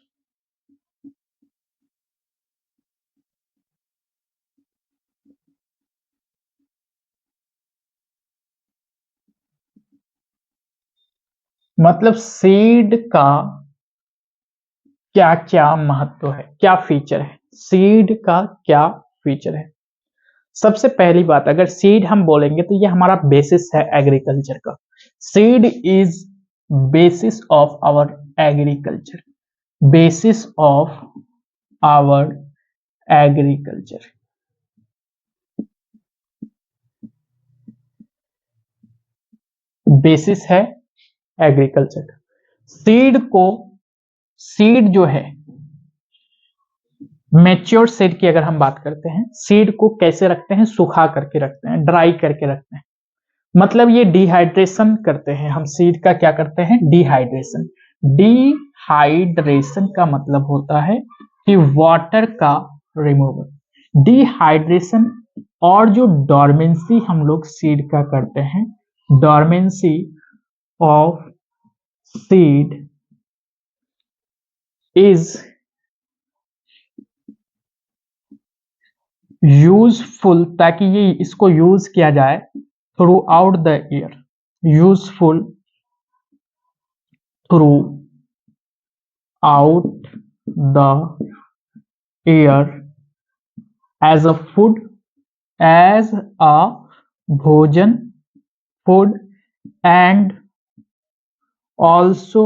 मतलब सीड का क्या क्या महत्व है, क्या फीचर है, सीड का क्या फीचर है। सबसे पहली बात, अगर सीड हम बोलेंगे तो ये हमारा बेसिस है एग्रीकल्चर का। Seed is basis of our agriculture, basis of our agriculture, basis है एग्रीकल्चर का। सीड को, सीड जो है, मेच्योर सीड की अगर हम बात करते हैं, सीड को कैसे रखते हैं? सुखा करके रखते हैं, ड्राई करके रखते हैं, मतलब ये डिहाइड्रेशन करते हैं। हम सीड का क्या करते हैं? डिहाइड्रेशन। डिहाइड्रेशन का मतलब होता है कि वाटर का रिमूवल, डिहाइड्रेशन। और जो डोरमेंसी हम लोग सीड का करते हैं, dormancy of seed is useful, ताकि ये इसको यूज किया जाए throughout the year, useful throughout the year as a food, as a भोजन, food, and also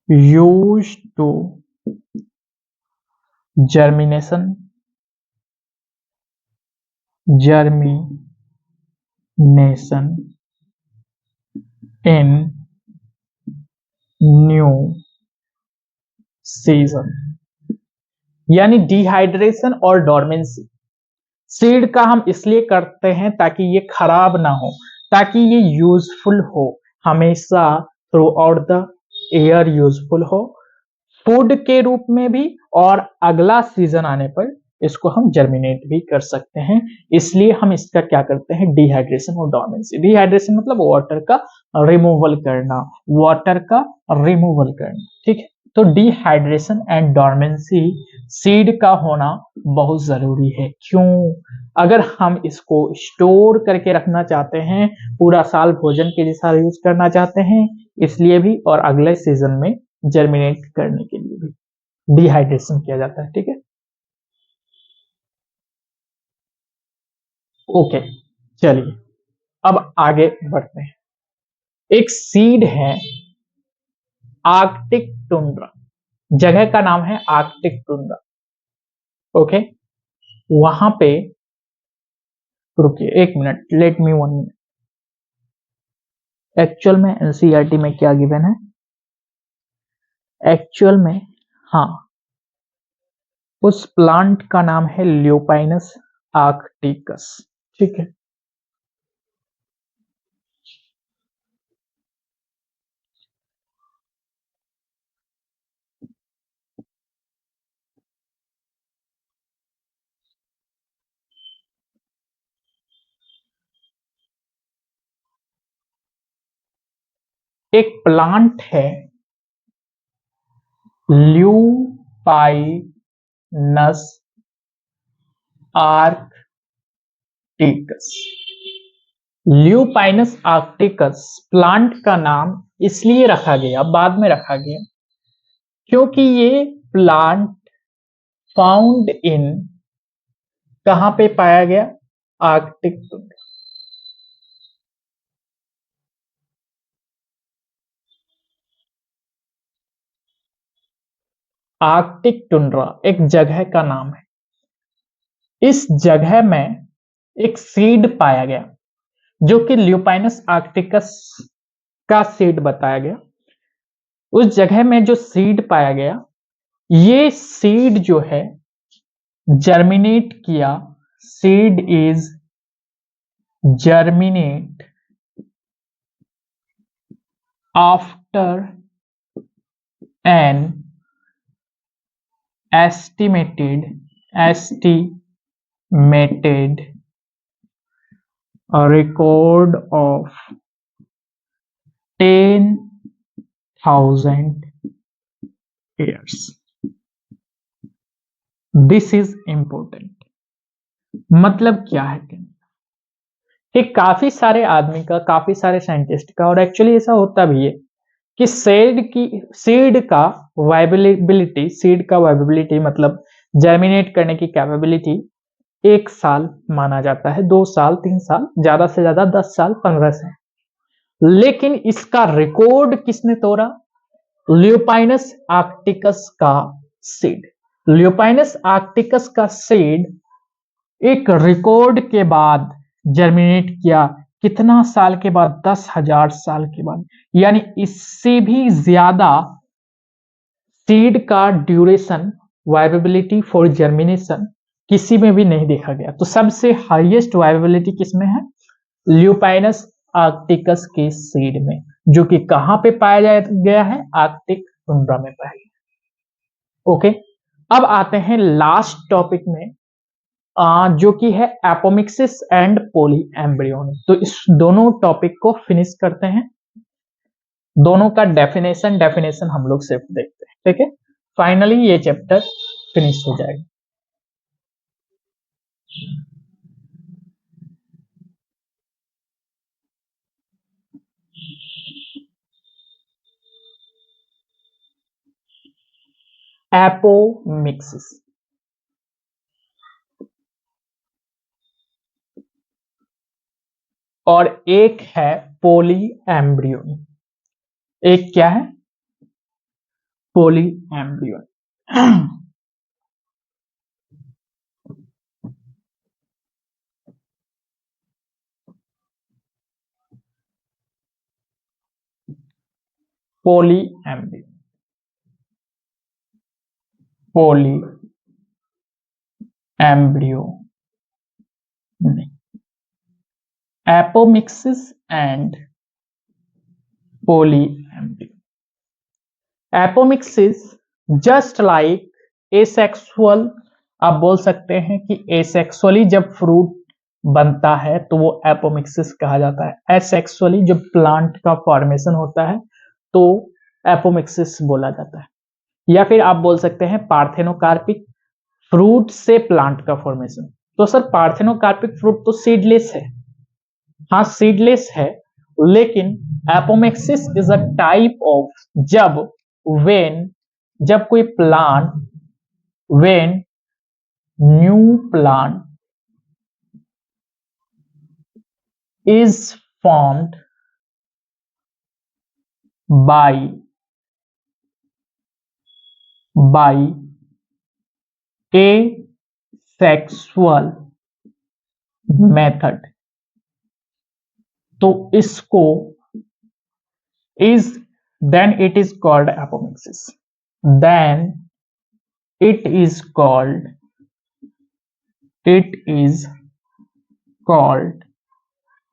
use to germination, germination in new season. यानी डिहाइड्रेशन और dormancy seed का हम इसलिए करते हैं ताकि ये खराब ना हो, ताकि ये यूजफुल हो, हमेशा through out the year useful हो, फूड के रूप में भी, और अगला सीजन आने पर इसको हम जर्मिनेट भी कर सकते हैं। इसलिए हम इसका क्या करते हैं? डिहाइड्रेशन और डोरमेंसी। डिहाइड्रेशन मतलब वाटर का रिमूवल करना, वाटर का रिमूवल करना, ठीक है। तो डिहाइड्रेशन एंड डोरमेंसी सीड का होना बहुत जरूरी है। क्यों? अगर हम इसको स्टोर करके रखना चाहते हैं, पूरा साल भोजन के जैसा यूज करना चाहते हैं, इसलिए भी, और अगले सीजन में जर्मिनेट करने के लिए भी डिहाइड्रेशन किया जाता है, ठीक है। ओके, चलिए अब आगे बढ़ते हैं। एक सीड है आर्कटिक टुंड्रा, जगह का नाम है आर्कटिक टुंड्रा, ओके। वहां पे, रुकिए एक minute, let me one minute. Actual में एनसीईआरटी में क्या गिवन है? एक्चुअल में, हाँ, उस प्लांट का नाम है ल्यूपाइनस आर्कटिकस, ठीक है। एक प्लांट है ल्यूपाइनस आर्क्टिकस। ल्यूपाइनस आर्क्टिकस प्लांट का नाम इसलिए रखा गया, बाद में रखा गया, क्योंकि ये प्लांट फाउंड इन, कहां पे पाया गया? Arctic tundra. आर्कटिक टुंड्रा एक जगह का नाम है। इस जगह में एक सीड पाया गया जो कि ल्यूपाइनस आर्क्टिकस का सीड बताया गया। उस जगह में जो सीड पाया गया, ये सीड जो है जर्मिनेट किया। Seed is germinate after an estimated a record of 10,000 years. This is important. मतलब क्या है कि काफी सारे आदमी का, काफी सारे साइंटिस्ट का, और एक्चुअली ऐसा होता भी है कि सीड का वाइबिलिटी मतलब जर्मिनेट करने की कैपेबिलिटी 1 साल माना जाता है, 2 साल, 3 साल, ज्यादा से ज्यादा 10 साल, 15 साल। लेकिन इसका रिकॉर्ड किसने तोड़ा? ल्यूपाइनस आर्क्टिकस का सीड। ल्यूपाइनस आर्क्टिकस का सीड एक रिकॉर्ड के बाद जर्मिनेट किया। कितना साल के बाद? 10,000 साल के बाद। यानी इससे भी ज्यादा सीड का ड्यूरेशन, वाइबिलिटी फॉर जर्मिनेशन किसी में भी नहीं देखा गया। तो सबसे हाईएस्ट वाइबिलिटी किसमें है? ल्यूपाइनस आर्क्टिकस के सीड में, जो कि कहां पे पाया गया है? आर्कटिक टुंड्रा में पाया गया। ओके, अब आते हैं लास्ट टॉपिक में, जो कि है एपोमिक्सिस एंड पॉली एम्ब्रियोनी। तो इस दोनों टॉपिक को फिनिश करते हैं। दोनों का डेफिनेशन हम लोग सिर्फ देखते हैं, ठीक है। फाइनली ये चैप्टर फिनिश हो जाएगा। एपोमिक्सिस, और एक है पॉली एम्ब्रियोनी। एक क्या है? Polyembryony. Poly embryo, poly embryo नहीं, apomixis and poly embryo. Apomixis just like asexual, आप बोल सकते हैं कि एसेक्सुअली जब फ्रूट बनता है तो वो एपोमिक्सिस कहा जाता है। एसेक्सुअली जब प्लांट का फॉर्मेशन होता है तो एपोमिक्सिस बोला जाता है। या फिर आप बोल सकते हैं पार्थेनोकार्पिक, फ्रूट से प्लांट का फॉर्मेशन। तो सर पार्थेनोकार्पिक फ्रूट तो सीडलेस है, हाँ सीडलेस है, लेकिन apomixis is a type of जब कोई plant, when new plant is formed by asexual method, तो इसको then it is called apomixis, then it is called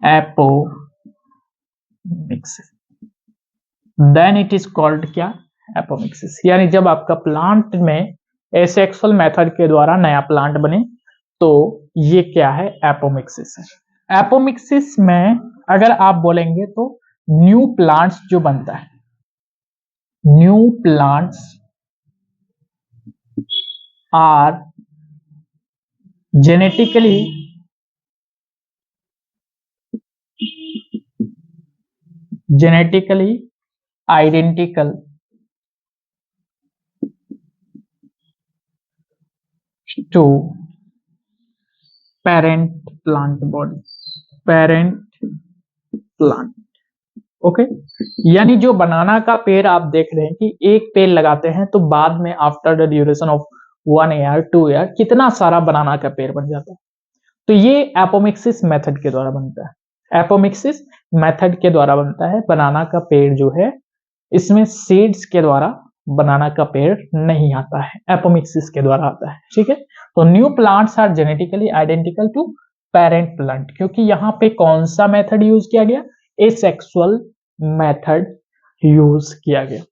apomixis, then it is called क्या? एपोमिक्सिस। यानी जब आपका प्लांट में एसेक्सुअल मेथड के द्वारा नया प्लांट बने तो ये क्या है? एपोमिक्सिस है। एपोमिक्सिस में अगर आप बोलेंगे तो न्यू प्लांट्स जो बनता है, new plants are genetically identical to parent plant body, parent plant। Okay, यानी जो बनाना का पेड़ आप देख रहे हैं कि एक पेड़ लगाते हैं तो बाद में after the duration of 1 year 2 year कितना सारा बनाना का पेड़ बन जाता है। तो ये एपोमिक्सिस मेथड के द्वारा बनता है, एपोमिक्सिस मेथड के द्वारा बनता है बनाना का पेड़ जो है। इसमें सीड्स के द्वारा बनाना का पेड़ नहीं आता है, एपोमिक्सिस के द्वारा आता है। ठीक है, तो new plants are genetically identical to parent plant, क्योंकि यहाँ पे कौन सा मेथड यूज किया गया, एसेक्सुअल मेथड यूज किया गया।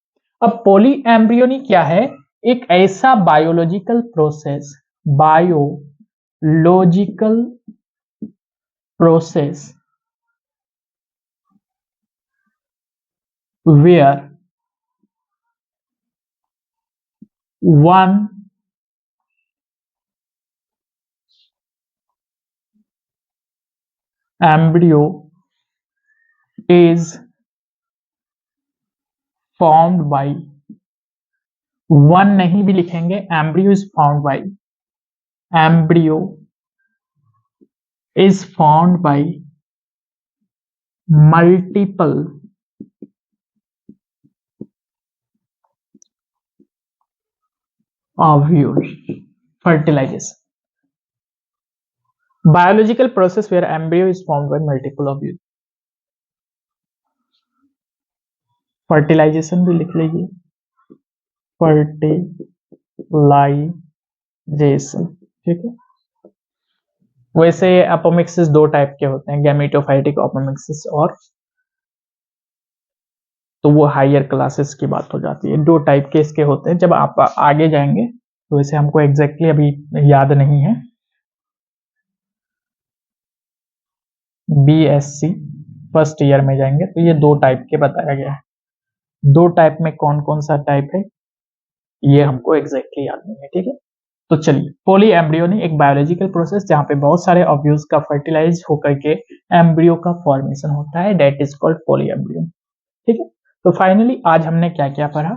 अब पॉली एम्ब्रियोनी क्या है, एक ऐसा biological process, biological process where one embryo is formed by, one नहीं भी लिखेंगे, embryo is formed by, embryo is formed by multiple ovules, fertilization, biological process where embryo is formed by multiple ovules, fertilization भी लिख लीजिए, fertilisation. ठीक है, वैसे apomixis दो टाइप के होते हैं, गैमेटोफाइटिक एपोमिक्सिस और, तो वो हायर क्लासेस की बात हो जाती है। दो टाइप के इसके होते हैं, जब आप आगे जाएंगे तो वैसे हमको एग्जैक्टली अभी याद नहीं है। बीएससी फर्स्ट ईयर में जाएंगे तो ये दो टाइप के बताया गया है। दो टाइप में कौन कौन सा टाइप है ये हमको एग्जैक्टली याद नहीं है। ठीक है, तो चलिए, पॉली एम्ब्रियोनी एक बायोलॉजिकल प्रोसेस जहां पे बहुत सारे ऑब्यूज का फर्टिलाइज होकर के एम्ब्रियो का फॉर्मेशन होता है, that is called poly embryony. ठीक है, तो फाइनली आज हमने क्या क्या पढ़ा,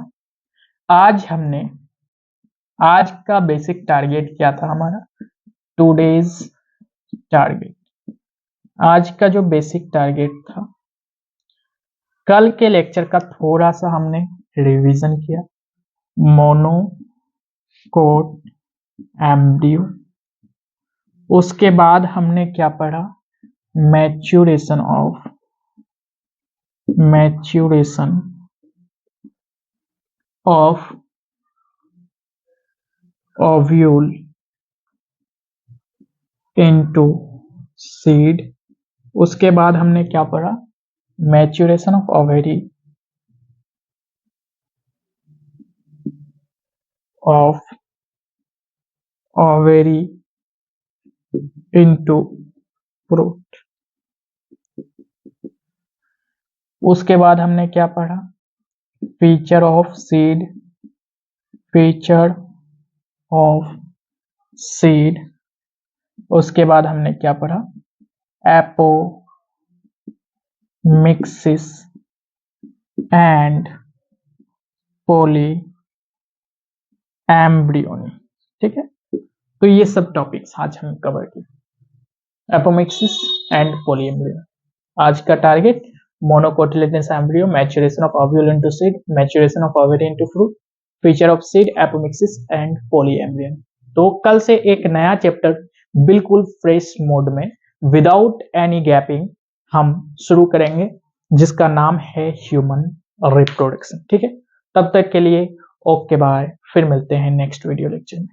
आज का बेसिक टारगेट क्या था हमारा, टुडेज टारगेट, आज का जो बेसिक टारगेट था, कल के लेक्चर का थोड़ा सा हमने रिवीजन किया, मोनोकोट एम्ब्रियो, उसके बाद हमने क्या पढ़ा, maturation of ovule into seed, उसके बाद हमने क्या पढ़ा, maturation of ovary into fruit, उसके बाद हमने क्या पढ़ा, फीचर ऑफ सीड, उसके बाद हमने क्या पढ़ा, एपोमिक्सिस एंड पॉली एम्ब्रियोनी। ठीक है, तो ये सब टॉपिक्स आज हम कवर किए, एपोमिक्सिस एंड पॉली एम्ब्रियोनी। आज का target monocotyledonous embryo, maturation of ovule into seed, maturation of ovary into fruit, feature of seed, apomixis and polyembryony. तो कल से एक नया चैप्टर बिल्कुल फ्रेश मोड में विदाउट एनी गैपिंग हम शुरू करेंगे, जिसका नाम है ह्यूमन रिप्रोडक्शन। ठीक है, तब तक के लिए ओके बाय, फिर मिलते हैं नेक्स्ट वीडियो लेक्चर में।